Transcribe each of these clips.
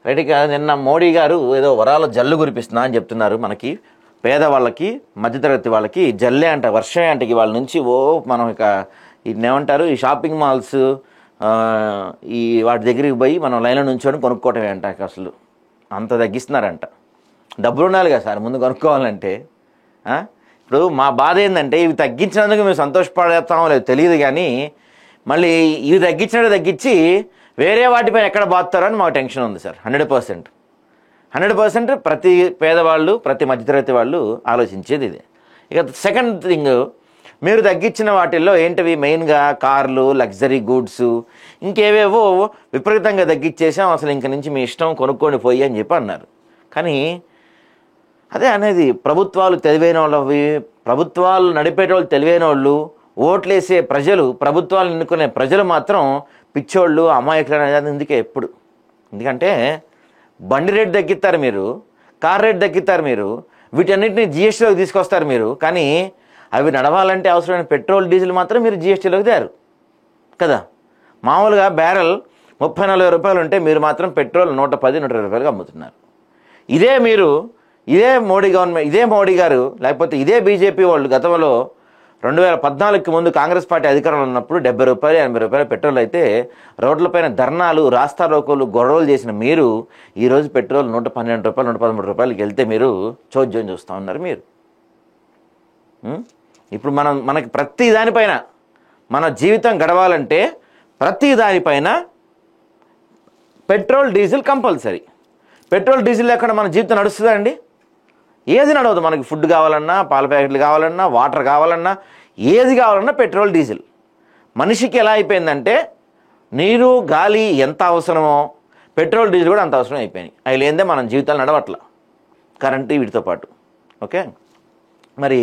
Right. నిన్న మోడీ గారు ఏదో వరాల జల్లు కురిపిస్తున్నా అని చెప్తున్నారు. మనకి పేదవాళ్ళకి, మధ్యతరగతి వాళ్ళకి జల్లే అంట, వర్షమే అంట వాళ్ళ నుంచి. మనం ఇక ఏమంటారు, ఈ షాపింగ్ మాల్స్ ఈ వాటి దగ్గరికి పోయి మనం లైన్లో నుంచొని కొనుక్కోవటమే అంట. అసలు అంత తగ్గిస్తున్నారంట. డబ్బులు ఉండాలి కదా సార్ ముందు కొనుక్కోవాలంటే. ఇప్పుడు మా బాధ ఏంటంటే ఇవి తగ్గించినందుకు మేము సంతోషపడతామో లేదు తెలియదు, కానీ మళ్ళీ ఇవి తగ్గించి వేరే వాటిపై ఎక్కడ బాగుతారో అని మాకు టెన్షన్ ఉంది సార్. 100% ప్రతి పేదవాళ్ళు, ప్రతి మధ్యతరగతి వాళ్ళు ఆలోచించేది ఇదే. ఇక సెకండ్ థింగ్, మీరు తగ్గించిన వాటిల్లో ఏంటివి, మెయిన్గా కార్లు, లగ్జరీ గూడ్స్, ఇంకేవేవో విపరీతంగా తగ్గించేసాం, అసలు ఇంక నుంచి మీ ఇష్టం కొనుక్కొని పోయి అని చెప్పి అన్నారు. కానీ అదే అనేది, ప్రభుత్వాలు తెలివైన వాళ్ళవి, ప్రభుత్వాలు నడిపేటోళ్ళు తెలివైన వాళ్ళు, ఓట్లేసే ప్రజలు, ప్రభుత్వాలు ఎన్నుకునే ప్రజలు మాత్రం పిచ్చోళ్ళు, అమాయకులు అనేది ఎందుకే ఎప్పుడు. ఎందుకంటే బండి రేటు తగ్గిస్తారు మీరు, కార్ రేటు తగ్గిస్తారు మీరు, వీటన్నిటిని జిఎస్టీలోకి తీసుకొస్తారు మీరు, కానీ అవి నడవాలంటే అవసరమైన పెట్రోల్, డీజిల్ మాత్రం మీరు జిఎస్టీలోకి తేరు కదా. మామూలుగా బ్యారెల్ 30-40 రూపాయలు ఉంటే మీరు మాత్రం పెట్రోల్ 110-120 రూపాయలుగా అమ్ముతున్నారు. ఇదే మోడీ గవర్నమెంట్, ఇదే మోడీ గారు లేకపోతే ఇదే బీజేపీ వాళ్ళు గతంలో 2014కి ముందు కాంగ్రెస్ పార్టీ అధికారంలో ఉన్నప్పుడు 70 రూపాయలు 80 రూపాయలు పెట్రోల్ అయితే రోడ్లపైన ధర్నాలు, రాస్తా రోకోలు, గొడవలు చేసిన మీరు ఈరోజు పెట్రోల్ 112 రూపాయలు 113 రూపాయలకి వెళ్తే మీరు చోద్యం చూస్తూ ఉన్నారు మీరు. ఇప్పుడు మనకి ప్రతి దానిపైన మన జీవితం గడవాలంటే ప్రతి దానిపైన petrol, diesel compulsory. Petrol, diesel లేకుండా మన జీవితం నడుస్తుందా అండి? ఏది నడవదు. మనకి ఫుడ్ కావాలన్నా, పాల ప్యాకెట్లు కావాలన్నా, వాటర్ కావాలన్నా, ఏది కావాలన్నా పెట్రోల్, డీజిల్. మనిషికి ఎలా అయిపోయిందంటే నీరు, గాలి ఎంత అవసరమో పెట్రోల్, డీజిల్ కూడా అంత అవసరం అయిపోయినాయి. అవి లేదే మన జీవితాలు నడవట్ల, కరెంటు వీటితో పాటు. ఓకే, మరి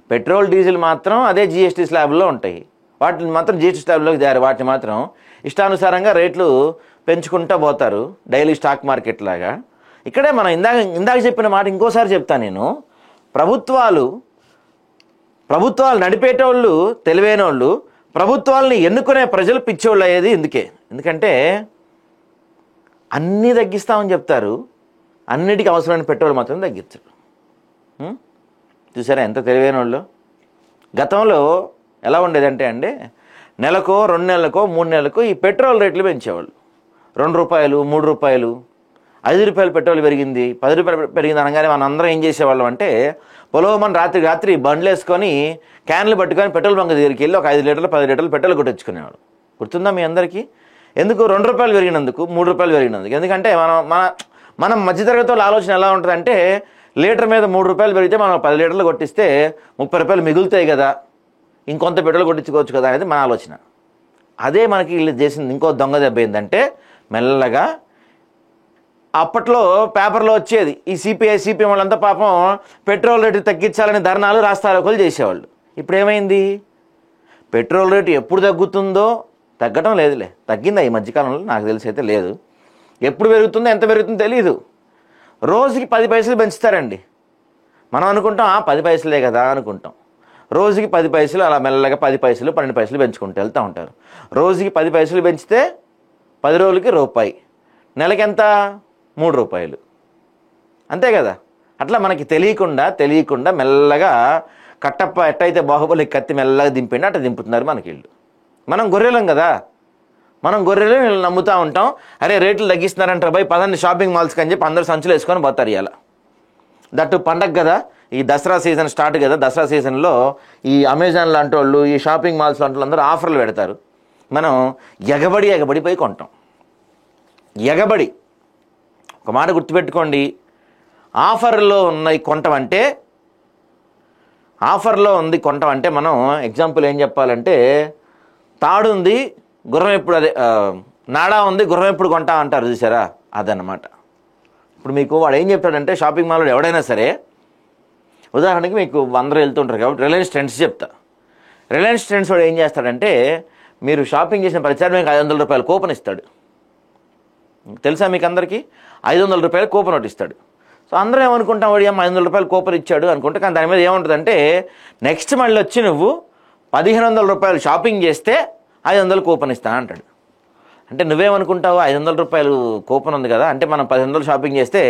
పెట్రోల్, డీజిల్ మాత్రం అదే జిఎస్టీ స్లాబ్లో ఉంటాయి. వాటిని మాత్రం జిఎస్టీ స్లాబ్లోకి తయారు, వాటిని మాత్రం ఇష్టానుసారంగా రేట్లు పెంచుకుంటూ పోతారు, డైలీ స్టాక్ మార్కెట్ లాగా. ఇక్కడే మనం ఇందాక చెప్పిన మాట ఇంకోసారి చెప్తాను నేను. ప్రభుత్వాలు నడిపేటోళ్ళు తెలివైన వాళ్ళు, ప్రభుత్వాలని ఎన్నుకునే ప్రజలు పిచ్చోళ్ళు అయ్యేది ఎందుకే. ఎందుకంటే అన్నీ తగ్గిస్తామని చెప్తారు, అన్నిటికీ అవసరమైన పెట్రోల్ మాత్రం తగ్గించరు. చూసారా ఎంత తెలివైన వాళ్ళు. గతంలో ఎలా ఉండేదంటే అండి, నెలకో 2 నెలలకో 3 నెలలకో ఈ పెట్రోల్ రేట్లు పెంచేవాళ్ళు. 2 రూపాయలు 3 రూపాయలు 5 రూపాయలు పెట్రోల్ పెరిగింది, 10 రూపాయలు పెరిగింది అనగానే మనం అందరం ఏం చేసేవాళ్ళం అంటే పొలవమని రాత్రి బండ్లు వేసుకొని క్యాన్లు పట్టుకొని పెట్రోల్ బంక్ దగ్గరికి వెళ్ళి ఒక 5 లీటర్లు 10 లీటర్లు పెట్రోల్ కొట్టించుకునేవాడు. గుర్తుందా మీ అందరికీ? ఎందుకు? 2 రూపాయలు పెరిగినందుకు, 3 రూపాయలు పెరిగినందుకు. ఎందుకంటే మనం మధ్యతరగతి వాళ్ళ ఆలోచన ఎలా ఉంటుందంటే లీటర్ మీద 3 రూపాయలు పెరిగితే మనం 10 లీటర్లు కొట్టిస్తే 30 రూపాయలు మిగులుతాయి కదా, ఇంకొంత పెట్రోల్ కొట్టించుకోవచ్చు కదా అనేది మన ఆలోచన. అదే మనకి వీళ్ళు చేసింది ఇంకో దొంగ దెబ్బ ఏంటంటే, మెల్లగా అప్పట్లో పేపర్లో వచ్చేది ఈ సిపిఎం వాళ్ళంతా పాపం పెట్రోల్ రేటు తగ్గించాలని ధర్నాలు, రాస్తారోకోలు చేసేవాళ్ళు. ఇప్పుడు ఏమైంది? పెట్రోల్ రేటు ఎప్పుడు తగ్గుతుందో, తగ్గడం లేదులే, తగ్గిందా ఈ మధ్యకాలంలో? నాకు తెలిసి అయితే లేదు. ఎప్పుడు పెరుగుతుందో, ఎంత పెరుగుతుందో తెలియదు. రోజుకి 10 పైసలు పెంచుతారండి. మనం అనుకుంటాం 10 పైసలే కదా అనుకుంటాం. రోజుకి 10 పైసలు, అలా మెల్లగా 10 పైసలు 12 పైసలు పెంచుకుంటూ వెళ్తూ ఉంటారు. రోజుకి 10 పైసలు పెంచితే 10 రోజులకి రూపాయి, నెలకి ఎంత? 3 రూపాయలు, అంతే కదా. అట్లా మనకి తెలియకుండా మెల్లగా కట్టప్ప ఎట్టయితే బాహుబలి కత్తి మెల్లగా దింపిండి అట్లా దింపుతున్నారు మనకి వీళ్ళు. మనం గొర్రెలం కదా, మనం గొర్రెలు వీళ్ళు నమ్ముతూ ఉంటాం. అరే రేట్లు తగ్గిస్తున్నారంటారు భయ్, పదండి షాపింగ్ మాల్స్కి అని చెప్పి అందరూ సంచులు వేసుకొని పోతారు. ఇలా దట్టు పండగ కదా, ఈ దసరా సీజన్ స్టార్ట్ కదా. దసరా సీజన్లో ఈ అమెజాన్ లాంటి వాళ్ళు, ఈ షాపింగ్ మాల్స్ లాంటి వాళ్ళు అందరూ ఆఫర్లు పెడతారు. మనం ఎగబడి పోయి కొంటాం. ఎగబడి. ఒక మాట గుర్తుపెట్టుకోండి, ఆఫర్లో ఉన్నాయి కొంటాం అంటే మనం ఎగ్జాంపుల్ ఏం చెప్పాలంటే, తాడు ఉంది గుర్రం ఎప్పుడు, అదే నాడా ఉంది గుర్రం ఎప్పుడు కొంటా అంటారు చూసారా, అదన్నమాట. ఇప్పుడు మీకు వాడు ఏం చెప్తాడంటే, షాపింగ్ మాల్లో ఎవడైనా సరే, ఉదాహరణకి మీకు అందరూ వెళ్తుంటారు కాబట్టి రిలయన్స్ ట్రెండ్స్ చెప్తా. రిలయన్స్ ట్రెండ్స్ వాడు ఏం చేస్తాడంటే, మీరు షాపింగ్ చేసిన ప్రతిసారి మీకు 500 రూపాయలు కూపన్ ఇస్తాడు. తెలుసా మీకు అందరికీ? 500 రూపాయలు కూపన్ ఒకటి ఇస్తాడు. సో అందరూ ఏమనుకుంటాం, వాడు 500 రూపాయలు కూపన్ ఇచ్చాడు అనుకుంటే, కానీ దాని మీద ఏముంటుందంటే, నెక్స్ట్ మళ్ళీ వచ్చి నువ్వు 1500 రూపాయలు షాపింగ్ చేస్తే 500 కూపన్ ఇస్తా అంటాడు. అంటే నువ్వేమనుకుంటావు, 500 రూపాయలు కూపన్ ఉంది కదా, అంటే మనం 1000 షాపింగ్ చేస్తే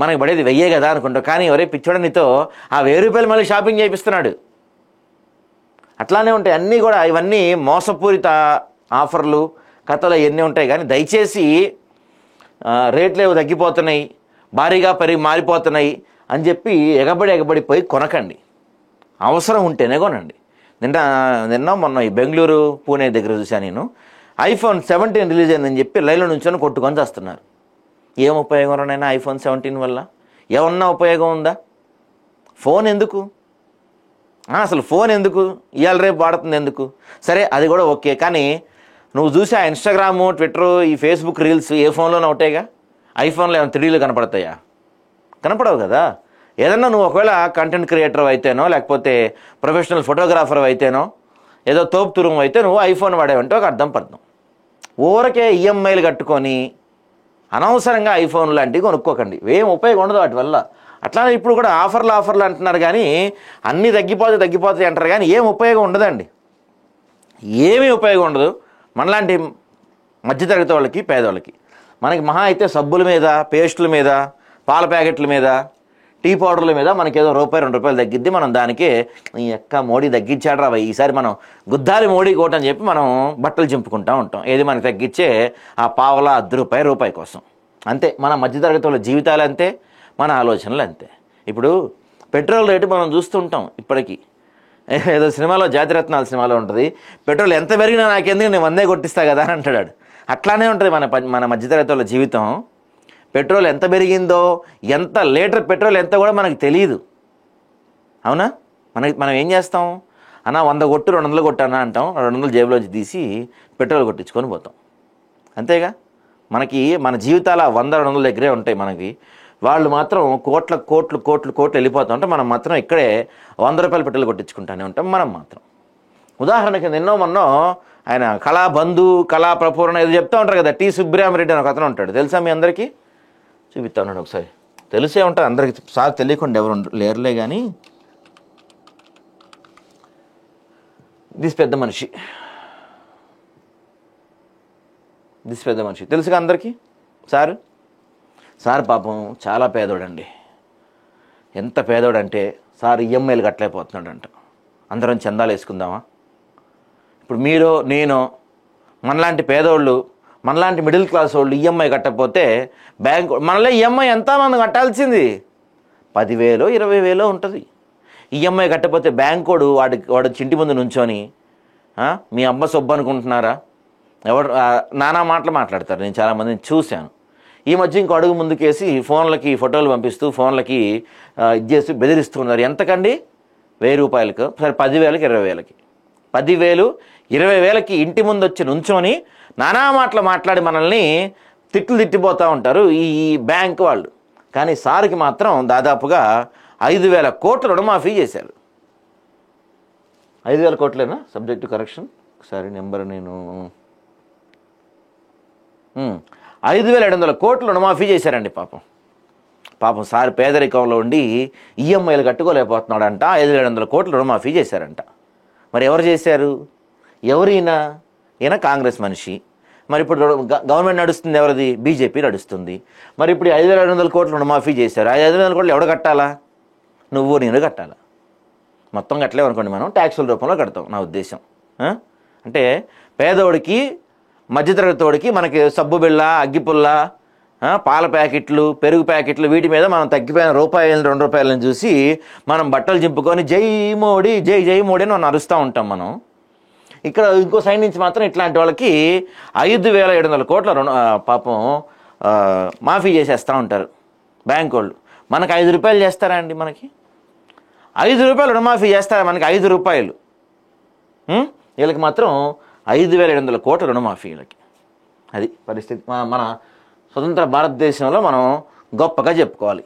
మనకి పడేది 1000 కదా అనుకుంటావు. కానీ ఎవరే పిచ్చోడ నీతో ఆ 1000 రూపాయలు మళ్ళీ షాపింగ్ చేయిస్తున్నాడు. అట్లానే ఉంటాయి అన్నీ కూడా. ఇవన్నీ మోసపూరిత ఆఫర్లు, కథలు ఇవన్నీ ఉంటాయి. కానీ దయచేసి రేట్లు ఏవో తగ్గిపోతున్నాయి, భారీగా మారిపోతున్నాయి అని చెప్పి ఎగబడిపోయి కొనకండి. అవసరం ఉంటేనే కొనండి. నిన్న మొన్న ఈ బెంగళూరు పూణే దగ్గర చూశాను నేను. iPhone 17 రిలీజ్ అయిందని చెప్పి లైన్లో నుంచొని కొట్టుకొని చేస్తున్నారు. ఏం ఉపయోగం రానైనా iPhone 17 వల్ల ఏమన్నా ఉపయోగం ఉందా? ఫోన్ ఎందుకు అసలు? ఫోన్ ఎందుకు ఇవాళ రేపు వాడుతుంది ఎందుకు? సరే అది కూడా ఓకే. కానీ నువ్వు చూసే ఆ ఇన్స్టాగ్రాము, ట్విట్టరు, ఈ ఫేస్బుక్ రీల్స్ ఏ ఫోన్లోనే ఉంటాయిగా. ఐఫోన్లో ఏమైనా 3Dలు కనపడతాయా? కనపడవు కదా. ఏదన్నా నువ్వు ఒకవేళ కంటెంట్ క్రియేటర్ అయితేనో, లేకపోతే ప్రొఫెషనల్ ఫోటోగ్రాఫర్ అయితేనో, ఏదో తోపుతురుం అయితే నువ్వు ఐఫోన్ వాడేవంటే ఒక అర్థం పడతాం. ఊరకే ఈఎంఐలు కట్టుకొని అనవసరంగా ఐఫోన్ లాంటివి కొనుక్కోకండి. ఏం ఉపయోగం ఉండదు వాటి వల్ల. అట్లానే ఇప్పుడు కూడా ఆఫర్లు అంటున్నారు, కానీ అన్నీ తగ్గిపోతాయి అంటారు, కానీ ఏం ఉపయోగం ఉండదండి. ఏమీ ఉపయోగం ఉండదు. మనలాంటి మధ్యతరగతి వాళ్ళకి, పేదవాళ్ళకి మనకి మహా అయితే సబ్బుల మీద, పేస్టుల మీద, పాల ప్యాకెట్ల మీద, టీ పౌడర్ల మీద మనకేదో ₹1-2 తగ్గిద్ది. మనం దానికి ఈ మోడీ తగ్గించాడు రా ఈసారి మనం గుద్దాలి మోడీ కోట అని చెప్పి మనం బట్టలు చింపుకుంటూ ఉంటాం. ఏది మనకి తగ్గించే ఆ పావలా ₹10 కోసం. అంతే మన మధ్యతరగతి వాళ్ళ జీవితాలు అంతే, మన ఆలోచనలు అంతే. ఇప్పుడు పెట్రోల్ రేటు మనం చూస్తుంటాం. ఇప్పటికీ ఏదో సినిమాలో, జాతిరత్నాల సినిమాలో ఉంటుంది, పెట్రోల్ ఎంత పెరిగినా నాకెందుకు, నేను 100 కొట్టిస్తా కదా అని అంటాడు. అట్లానే ఉంటుంది మన మధ్యతరగతి వాళ్ళ జీవితం. పెట్రోల్ ఎంత పెరిగిందో, ఎంత లీటర్ పెట్రోల్ ఎంత కూడా మనకు తెలియదు. అవునా? మనం ఏం చేస్తాం అన్న, 100 కొట్టు 200 కొట్టానా అంటాం. 200 జేబులోంచి తీసి పెట్రోల్ కొట్టించుకొని పోతాం. అంతేగా. మన జీవితాల 100-200 దగ్గరే ఉంటాయి మనకి. వాళ్ళు మాత్రం కోట్లు వెళ్ళిపోతూ ఉంటాం. మనం మాత్రం ఇక్కడే ₹100 పెట్రోల్ కొట్టించుకుంటానే ఉంటాం. మనం మాత్రం ఉదాహరణకి మొన్నో ఆయన కళా ప్రపూరణ ఏదో చెప్తూ ఉంటారు కదా, టి సుబ్బరామరెడ్డి అని ఒక అతను ఉంటాడు. తెలుసా మీ అందరికీ? చూపిస్తా ఉన్నాడు ఒకసారి. తెలిసే ఉంటారు అందరికి, సార్ తెలియకుండా ఎవరు లేరులే. కానీ దిస్ పెద్ద మనిషి తెలుసుగా అందరికీ. సార్ పాపం చాలా పేదోడండి. ఎంత పేదోడంటే సార్ ఈఎంఐలు కట్టలేకపోతున్నాడంట. అందరం చందాలు వేసుకుందామా? ఇప్పుడు మీరు, నేను, మనలాంటి పేదోళ్ళు, మనలాంటి మిడిల్ క్లాస్ వాళ్ళు ఈఎంఐ కట్టకపోతే బ్యాంకు మనలో ఈఎంఐ ఎంత మనం కట్టాల్సింది 10,000 20,000 ఉంటుంది. ఈఎంఐ కట్టకపోతే బ్యాంకోడు వాడు చింటి ముందు నుంచొని మీ అమ్మ సొబ్బు అనుకుంటున్నారా, ఎవరు నానా మాటలు మాట్లాడతారు. నేను చాలామందిని చూశాను. ఈ మధ్య ఇంకో అడుగు ముందుకేసి ఫోన్లకి ఫోటోలు పంపిస్తూ ఫోన్లకి ఇచ్చేసి బెదిరిస్తున్నారు. ఎంతకండి? ₹1000. సరే 10,000కి 20,000కి 10,000 20,000కి ఇంటి ముందు వచ్చి నుంచొని నానా మాటలు మాట్లాడి మనల్ని తిట్టిపోతూ ఉంటారు ఈ బ్యాంక్ వాళ్ళు. కానీ సార్కి మాత్రం దాదాపుగా 5,000 కోట్ల రుణమాఫీ చేశారు. 5,000 కోట్లేనా? సబ్జెక్టు కరెక్షన్ ఒకసారి నెంబర్ నేను 5,700 కోట్ల రుణమాఫీ చేశారండి. పాపం సార్ పేదరికంలో ఉండి ఈఎంఐలు కట్టుకోలేకపోతున్నాడంట. 5,700 కోట్ల రుణమాఫీ చేశారంట. మరి ఎవరు చేశారు? ఈయన కాంగ్రెస్ మనిషి. మరి ఇప్పుడు గవర్నమెంట్ నడుస్తుంది ఎవరిది? బీజేపీ నడుస్తుంది. మరి ఇప్పుడు 5,700 కోట్ల రుణమాఫీ చేశారు. 5,700 కోట్లు ఎవడు కట్టాలా? నువ్వు నేను కట్టాలా? మొత్తం కట్టలేమనుకోండి, మనం ట్యాక్సుల రూపంలో కడతాం నా ఉద్దేశం. అంటే పేదోడికి, మధ్యతరగతివాడికి మనకి సబ్బు బిళ్ళ, అగ్గిపుల్ల, పాల ప్యాకెట్లు, పెరుగు ప్యాకెట్లు, వీటి మీద మనం తగ్గిపోయిన ₹1-2 చూసి మనం బట్టలు చింపుకొని జై మోడీ అని మనం అరుస్తూ ఉంటాం. మనం ఇక్కడ ఇంకో సైడ్ నుంచి మాత్రం ఇట్లాంటి వాళ్ళకి 5,700 కోట్ల పాపం మాఫీ చేసేస్తూ ఉంటారు బ్యాంక్ వాళ్ళు. మనకు ₹5 చేస్తారా అండి? మనకి ₹5 రుణమాఫీ చేస్తారా? మనకి ₹5. వీళ్ళకి మాత్రం 5,700 కోట్ల రుణమాఫీ. వీళ్ళకి అది పరిస్థితి. మన స్వతంత్ర భారతదేశంలో మనం గొప్పగా చెప్పుకోవాలి.